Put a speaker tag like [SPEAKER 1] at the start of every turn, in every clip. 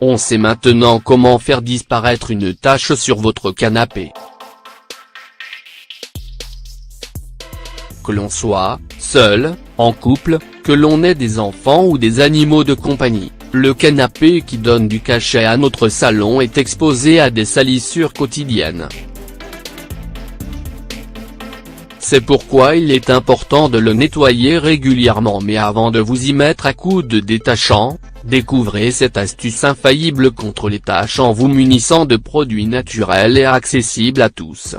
[SPEAKER 1] On sait maintenant comment faire disparaître une tache sur votre canapé. Que l'on soit seul, en couple, que l'on ait des enfants ou des animaux de compagnie, le canapé qui donne du cachet à notre salon est exposé à des salissures quotidiennes. C'est pourquoi il est important de le nettoyer régulièrement, mais avant de vous y mettre à coups de détachant, découvrez cette astuce infaillible contre les taches en vous munissant de produits naturels et accessibles à tous.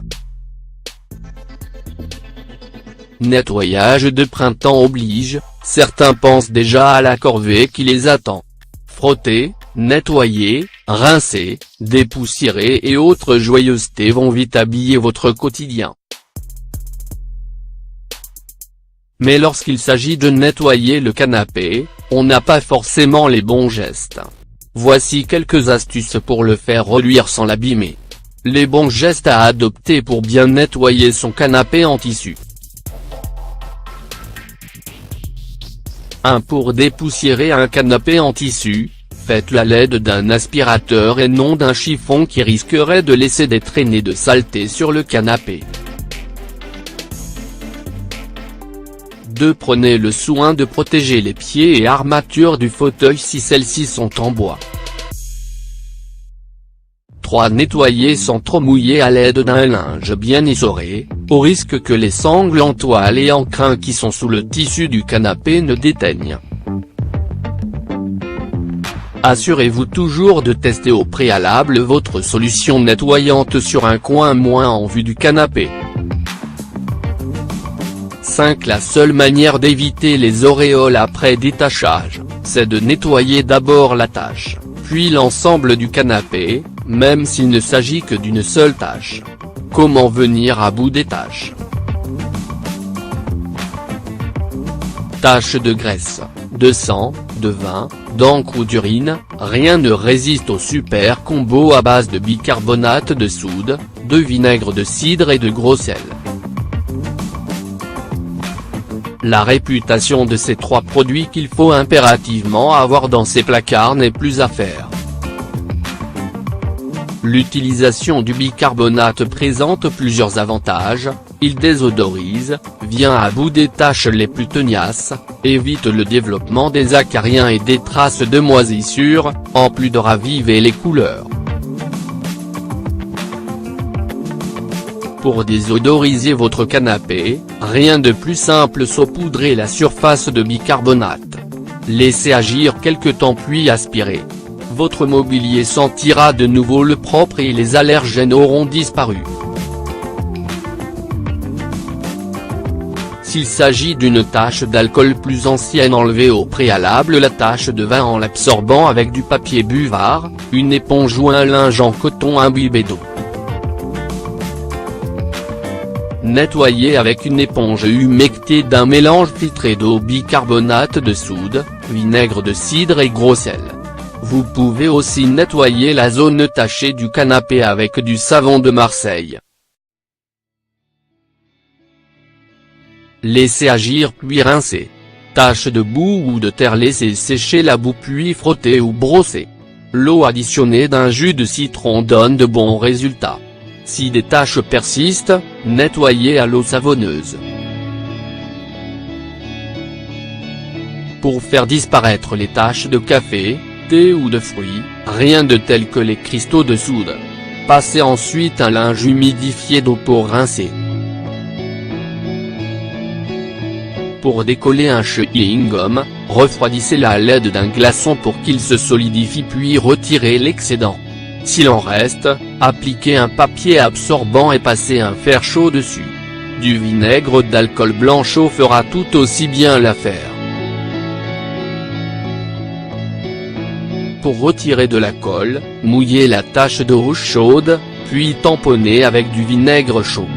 [SPEAKER 1] Nettoyage de printemps oblige, certains pensent déjà à la corvée qui les attend. Frotter, nettoyer, rincer, dépoussiérer et autres joyeusetés vont vite habiller votre quotidien. Mais lorsqu'il s'agit de nettoyer le canapé, on n'a pas forcément les bons gestes. Voici quelques astuces pour le faire reluire sans l'abîmer. Les bons gestes à adopter pour bien nettoyer son canapé en tissu. 1. Pour dépoussiérer un canapé en tissu, faites-le à l'aide d'un aspirateur et non d'un chiffon qui risquerait de laisser des traînées de saleté sur le canapé. 2. Prenez le soin de protéger les pieds et armatures du fauteuil si celles-ci sont en bois. 3. Nettoyez sans trop mouiller à l'aide d'un linge bien essoré, au risque que les sangles en toile et en crin qui sont sous le tissu du canapé ne déteignent. Assurez-vous toujours de tester au préalable votre solution nettoyante sur un coin moins en vue du canapé. 5. La seule manière d'éviter les auréoles après détachage, c'est de nettoyer d'abord la tache, puis l'ensemble du canapé, même s'il ne s'agit que d'une seule tache. Comment venir à bout des taches? Taches de graisse, de sang, de vin, d'encre ou d'urine, rien ne résiste au super combo à base de bicarbonate de soude, de vinaigre de cidre et de gros sel. La réputation de ces 3 produits qu'il faut impérativement avoir dans ses placards n'est plus à faire. L'utilisation du bicarbonate présente plusieurs avantages, il désodorise, vient à bout des taches les plus tenaces, évite le développement des acariens et des traces de moisissure, en plus de raviver les couleurs. Pour désodoriser votre canapé, rien de plus simple saupoudrer la surface de bicarbonate. Laissez agir quelque temps puis aspirez. Votre mobilier sentira de nouveau le propre et les allergènes auront disparu. S'il s'agit d'une tache d'alcool plus ancienne, enlevez au préalable la tache de vin en l'absorbant avec du papier buvard, une éponge ou un linge en coton imbibé d'eau. Nettoyez avec une éponge humectée d'un mélange filtré d'eau, bicarbonate de soude, vinaigre de cidre et gros sel. Vous pouvez aussi nettoyer la zone tachée du canapé avec du savon de Marseille. Laissez agir puis rincez. Tache de boue ou de terre, laissez sécher la boue puis frotter ou brosser. L'eau additionnée d'un jus de citron donne de bons résultats. Si des taches persistent, nettoyez à l'eau savonneuse. Pour faire disparaître les taches de café, thé ou de fruits, rien de tel que les cristaux de soude. Passez ensuite un linge humidifié d'eau pour rincer. Pour décoller un chewing-gum, refroidissez-la à l'aide d'un glaçon pour qu'il se solidifie puis retirez l'excédent. S'il en reste, appliquez un papier absorbant et passez un fer chaud dessus. Du vinaigre d'alcool blanc chaud fera tout aussi bien l'affaire. Pour retirer de la colle, mouillez la tache d'eau chaude, puis tamponnez avec du vinaigre chaud.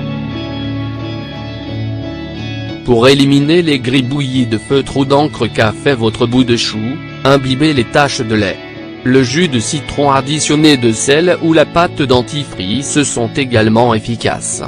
[SPEAKER 1] Pour éliminer les gribouillis de feutre ou d'encre qu'a fait votre bout de chou, imbibez les taches de lait. Le jus de citron additionné de sel ou la pâte dentifrice sont également efficaces.